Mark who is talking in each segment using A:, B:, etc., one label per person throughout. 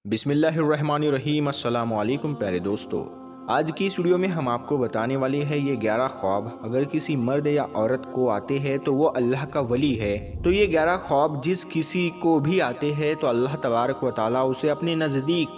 A: बिस्मिल्लाहिर्रहमानिर्रहीम। अस्सलाम वालेकुम प्यारे दोस्तों, आज की इस वीडियो में हम आपको बताने वाले हैं ये 11 ख्वाब अगर किसी मर्द या औरत को आते हैं तो वो अल्लाह का वली है। तो ये 11 ख्वाब जिस किसी को भी आते हैं तो अल्लाह तबारक व तआला उसे अपने नज़दीक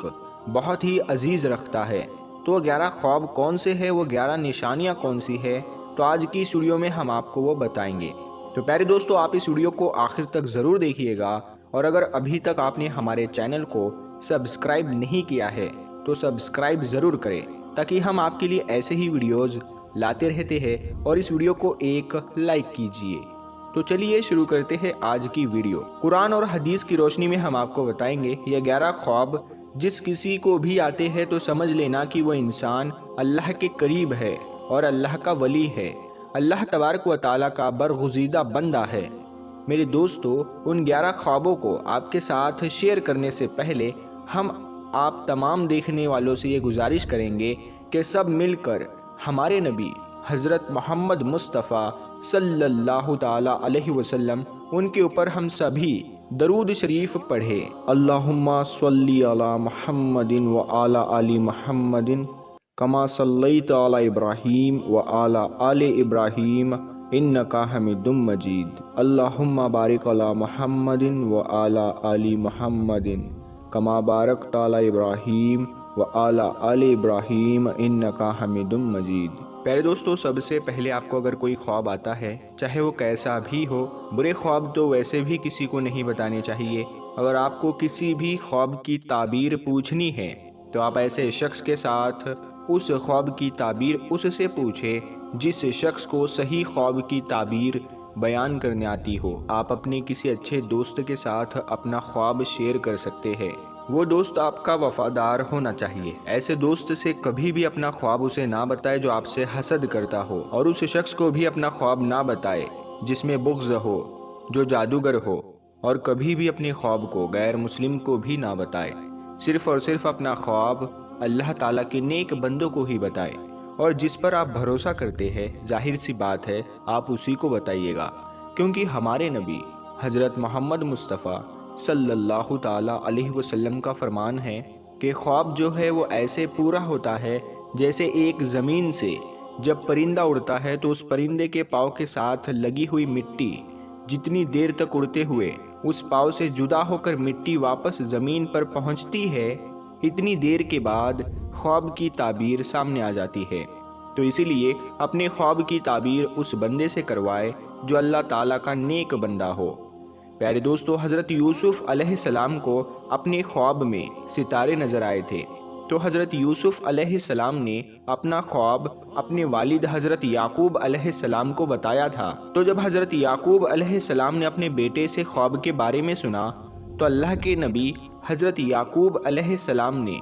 A: बहुत ही अजीज़ रखता है। तो वो 11 ख्वाब कौन से है, वो 11 निशानियाँ कौन सी है, तो आज की इस वीडियो में हम आपको वो बताएंगे। तो प्यारे दोस्तों, आप इस वीडियो को आखिर तक ज़रूर देखिएगा और अगर अभी तक आपने हमारे चैनल को सब्सक्राइब नहीं किया है तो सब्सक्राइब ज़रूर करें ताकि हम आपके लिए ऐसे ही वीडियोज़ लाते रहते हैं। और इस वीडियो को एक लाइक कीजिए। तो चलिए शुरू करते हैं आज की वीडियो। कुरान और हदीस की रोशनी में हम आपको बताएंगे ये 11 ख्वाब जिस किसी को भी आते हैं तो समझ लेना कि वो इंसान अल्लाह के करीब है और अल्लाह का वली है, अल्लाह तबारक व तआला का बरगुज़ीदा बंदा है। मेरे दोस्तों, उन 11 ख्वाबों को आपके साथ शेयर करने से पहले हम आप तमाम देखने वालों से ये गुजारिश करेंगे कि सब मिलकर हमारे नबी हज़रत मोहम्मद मुस्तफ़ा सल्लल्लाहु ताला अलैहि वसल्लम उनके ऊपर हम सभी दरूद शरीफ पढ़ें। अल्लाहुम्मा सल्ली अला मुहम्मदिन व आला आली मुहम्मदिन कमा सल्लैता अला इब्राहीम व आला आले इब्राहीम इन्नका हमीदुम मजीद। अल्लाहुम्मा बारिक अला मुहम्मदिन व आला आली मुहम्मदिन कमा बारकता अला इब्राहीम व आला आले इब्राहीम इन्नका हमीदुम मजीद। प्यारे दोस्तों, सबसे पहले आपको अगर कोई ख्वाब आता है, चाहे वो कैसा भी हो, बुरे ख्वाब तो वैसे भी किसी को नहीं बताने चाहिए। अगर आपको किसी भी ख्वाब की ताबीर पूछनी है तो आप ऐसे शख्स के साथ उस ख्वाब की ताबीर उससे पूछें जिस शख्स को सही ख्वाब की ताबीर बयान करने आती हो। आप अपने किसी अच्छे दोस्त के साथ अपना ख्वाब शेयर कर सकते हैं। वो दोस्त आपका वफादार होना चाहिए। ऐसे दोस्त से कभी भी अपना ख्वाब उसे ना बताए जो आपसे हसद करता हो, और उस शख्स को भी अपना ख्वाब ना बताए जिसमें बुग़्ज़ हो, जो जादूगर हो, और कभी भी अपने ख्वाब को गैर मुस्लिम को भी ना बताए। सिर्फ़ और सिर्फ अपना ख्वाब अल्लाह ताला के नेक बंदों को ही बताए, और जिस पर आप भरोसा करते हैं, जाहिर सी बात है आप उसी को बताइएगा, क्योंकि हमारे नबी हज़रत मोहम्मद मुस्तफ़ा सल्लल्लाहु ताला अलैहि वसल्लम का फरमान है कि ख्वाब जो है वो ऐसे पूरा होता है जैसे एक ज़मीन से जब परिंदा उड़ता है तो उस परिंदे के पाँव के साथ लगी हुई मिट्टी जितनी देर तक उड़ते हुए उस पाँव से जुदा होकर मिट्टी वापस ज़मीन पर पहुंचती है, इतनी देर के बाद ख्वाब की ताबीर सामने आ जाती है। तो इसीलिए अपने ख्वाब की ताबीर उस बंदे से करवाए जो अल्लाह ताला का नेक बंदा हो। प्यारे दोस्तों, हज़रत यूसुफ़ अलैहिस्सलाम को अपने ख्वाब में सितारे नज़र आए थे। तो हज़रत यूसुफ़ अलैहिस्सलाम ने अपना ख्वाब अपने वालिद हज़रत याकूब अलैहिस्सलाम को बताया था। तो जब हज़रत याकूब अलैहिस्सलाम ने अपने बेटे से ख्वाब के बारे में सुना तो अल्लाह के नबी हज़रत याकूब अलैहिस्सलाम ने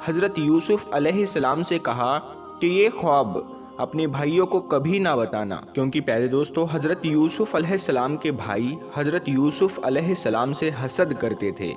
A: हज़रत यूसुफ़ अलैहिस्सलाम से कहा कि ये ख्वाब अपने भाइयों को कभी ना बताना, क्योंकि प्यारे दोस्तों, हज़रत यूसुफ़ अलैहिस्सलाम के भाई हज़रत यूसुफ़ अलैहिस्सलाम से हसद करते थे।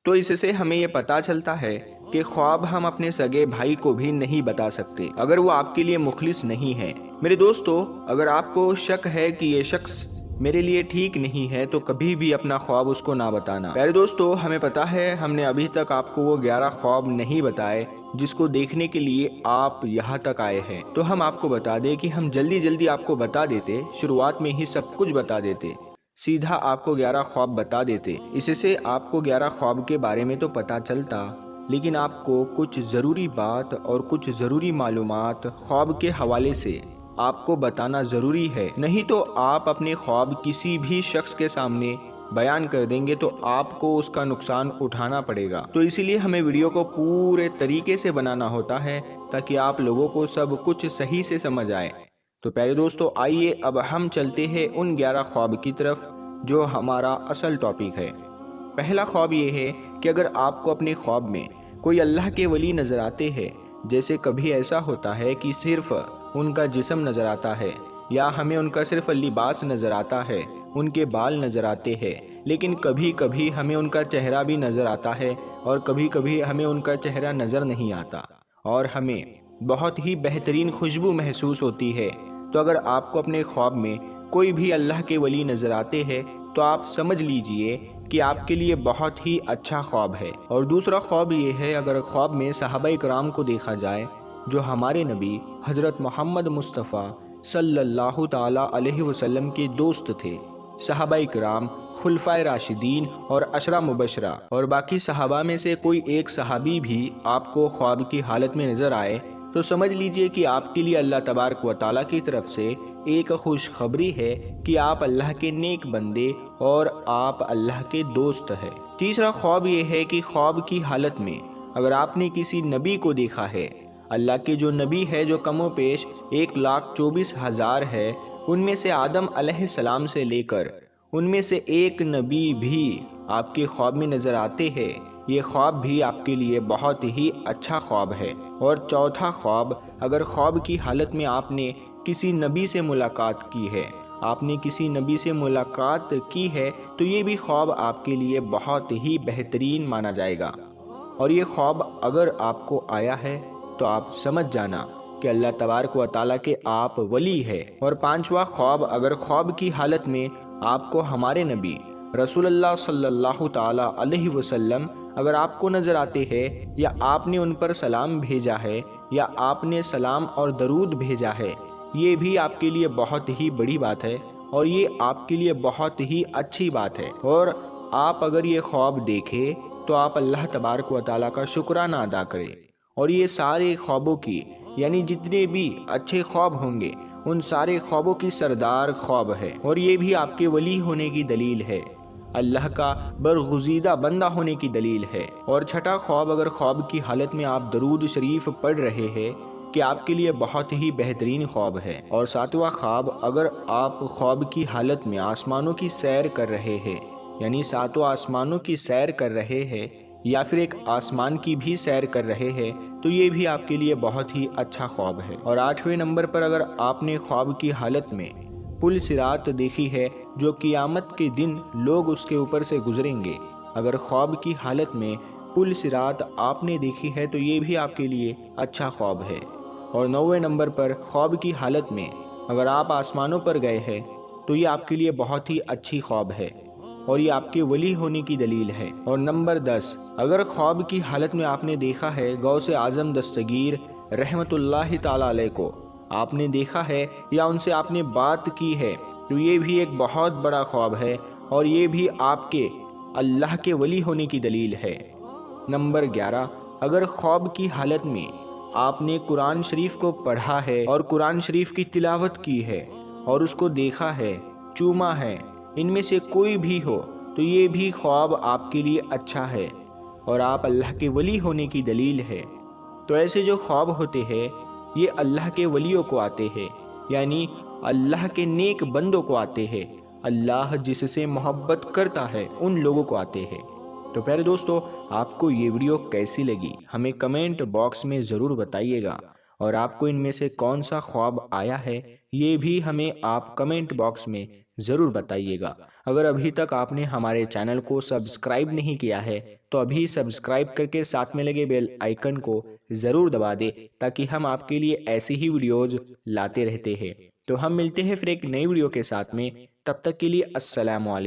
A: तो इससे हमें ये पता चलता है कि ख्वाब हम अपने सगे भाई को भी नहीं बता सकते अगर वो आपके लिए मुखलिस नहीं है। मेरे दोस्तों, अगर आपको शक है कि ये शख्स मेरे लिए ठीक नहीं है तो कभी भी अपना ख्वाब उसको ना बताना। प्यारे दोस्तों, हमें पता है हमने अभी तक आपको वो 11 ख्वाब नहीं बताए जिसको देखने के लिए आप यहाँ तक आए हैं। तो हम आपको बता दें कि हम जल्दी जल्दी आपको बता देते, शुरुआत में ही सब कुछ बता देते, सीधा आपको 11 ख्वाब बता देते। इससे आपको 11 ख्वाब के बारे में तो पता चलता, लेकिन आपको कुछ ज़रूरी बात और कुछ ज़रूरी मालूमात ख्वाब के हवाले से आपको बताना ज़रूरी है। नहीं तो आप अपने ख्वाब किसी भी शख्स के सामने बयान कर देंगे तो आपको उसका नुकसान उठाना पड़ेगा। तो इसीलिए हमें वीडियो को पूरे तरीके से बनाना होता है ताकि आप लोगों को सब कुछ सही से समझ आए। तो प्यारे दोस्तों, आइए अब हम चलते हैं उन 11 ख्वाब की तरफ जो हमारा असल टॉपिक है। पहला ख्वाब ये है कि अगर आपको अपने ख्वाब में कोई अल्लाह के वली नज़र आते हैं, जैसे कभी ऐसा होता है कि सिर्फ उनका जिस्म नज़र आता है या हमें उनका सिर्फ लिबास नज़र आता है, उनके बाल नज़र आते हैं, लेकिन कभी कभी हमें उनका चेहरा भी नज़र आता है और कभी कभी हमें उनका चेहरा नज़र नहीं आता और हमें बहुत ही बेहतरीन खुशबू महसूस होती है। तो अगर आपको अपने ख्वाब में کوئی بھی اللہ کے ولی نظر آتے ہیں تو آپ سمجھ لیجئے کہ آپ کے لیے بہت ہی اچھا خواب ہے۔ اور دوسرا خواب یہ ہے، اگر خواب میں صحابہ کرام کو دیکھا جائے جو ہمارے نبی حضرت محمد مصطفیٰ صلی اللہ تعالی علیہ وسلم کے دوست تھے، صحابہ کرام، خلفائے راشدین اور عشرہ مبشرہ اور باقی صحابہ میں سے کوئی ایک صحابی بھی آپ کو خواب کی حالت میں نظر آئے تو سمجھ لیجئے کہ آپ کے لیے اللہ تبارک و تعالیٰ کی طرف سے ایک خوشخبری ہے کہ آپ اللہ کے نیک بندے اور آپ اللہ کے دوست ہیں۔ تیسرا خواب یہ ہے کہ خواب کی حالت میں اگر آپ نے کسی نبی کو دیکھا ہے، اللہ کے جو نبی ہے جو کم و بیش 1,24,000 ہے، ان میں سے آدم علیہ السلام سے لے کر ان میں سے ایک نبی بھی آپ کے خواب میں نظر آتے ہیں، یہ خواب بھی آپ کے لیے بہت ہی اچھا خواب ہے۔ اور چوتھا خواب، اگر خواب کی حالت میں آپ نے کسی نبی سے ملاقات کی ہے، تو یہ بھی خواب آپ کے لیے بہت ہی بہترین مانا جائے گا۔ اور یہ خواب اگر آپ کو آیا ہے تو آپ سمجھ جانا کہ اللہ تبارک و تعالیٰ کے آپ ولی ہے۔ اور پانچواں خواب، اگر خواب کی حالت میں آپ کو ہمارے نبی رسول اللہ صلی اللہ تعالی علیہ وسلم اگر آپ کو نظر آتے ہیں، یا آپ نے ان پر سلام بھیجا ہے، یا آپ نے سلام اور درود بھیجا ہے، یہ بھی آپ کے لیے بہت ہی بڑی بات ہے اور یہ آپ کے لیے بہت ہی اچھی بات ہے۔ اور آپ اگر یہ خواب دیکھیں تو آپ اللہ تبارک و تعالیٰ کا شکرانہ ادا کریں۔ اور یہ سارے خوابوں کی، یعنی جتنے بھی اچھے خواب ہوں گے، ان سارے خوابوں کی سردار خواب ہے، اور یہ بھی آپ کے ولی ہونے کی دلیل ہے، اللہ کا برگزیدہ بندہ ہونے کی دلیل ہے۔ اور چھٹا خواب، اگر خواب کی حالت میں آپ درود شریف پڑھ رہے ہیں کہ آپ کے لیے بہت ہی بہترین خواب ہے۔ اور ساتواں خواب، اگر آپ خواب کی حالت میں آسمانوں کی سیر کر رہے ہیں، یعنی ساتوں آسمانوں کی سیر کر رہے ہیں یا پھر ایک آسمان کی بھی سیر کر رہے ہیں، تو یہ بھی آپ کے لیے بہت ہی اچھا خواب ہے۔ اور 8ویں نمبر پر، اگر آپ نے خواب کی حالت میں پل صراط دیکھی ہے جو قیامت کے دن لوگ اس کے اوپر سے گزریں گے، اگر خواب کی حالت میں پل صراط آپ نے دیکھی ہے تو یہ بھی آپ کے لیے اچھا خواب ہے۔ اور 9ویں نمبر پر، خواب کی حالت میں اگر آپ آسمانوں پر گئے ہیں تو یہ آپ کے لیے بہت ہی اچھی خواب ہے اور یہ آپ کے ولی ہونے کی دلیل ہے۔ اور نمبر 10، اگر خواب کی حالت میں آپ نے دیکھا ہے غوث اعظم دستگیر رحمت اللہ تعالی علیہ کو آپ نے دیکھا ہے یا ان سے آپ نے بات کی ہے، تو یہ بھی ایک بہت بڑا خواب ہے اور یہ بھی آپ کے اللہ کے ولی ہونے کی دلیل ہے۔ نمبر 11، اگر خواب کی حالت میں آپ نے قرآن شریف کو پڑھا ہے اور قرآن شریف کی تلاوت کی ہے اور اس کو دیکھا ہے، چوما ہے، ان میں سے کوئی بھی ہو، تو یہ بھی خواب آپ کے لیے اچھا ہے اور آپ اللہ کے ولی ہونے کی دلیل ہے۔ تو ایسے جو خواب ہوتے ہیں یہ اللہ کے ولیوں کو آتے ہیں، یعنی اللہ کے نیک بندوں کو آتے ہیں، اللہ جس سے محبت کرتا ہے ان لوگوں کو آتے ہیں۔ تو پیارے دوستو، آپ کو یہ ویڈیو کیسی لگی ہمیں کمنٹ باکس میں ضرور بتائیے گا، اور آپ کو ان میں سے کون سا خواب آیا ہے یہ بھی ہمیں آپ کمنٹ باکس میں ضرور بتائیے گا۔ اگر ابھی تک آپ نے ہمارے چینل کو سبسکرائب نہیں کیا ہے تو ابھی سبسکرائب کر کے ساتھ میں لگے بیل آئیکن کو ضرور دبا دے تاکہ ہم آپ کے لیے ایسی ہی ویڈیوز لاتے رہتے ہیں۔ تو ہم ملتے ہیں پھر ایک نئی ویڈیو کے ساتھ میں، تب تک کے لیے السلام علیکم۔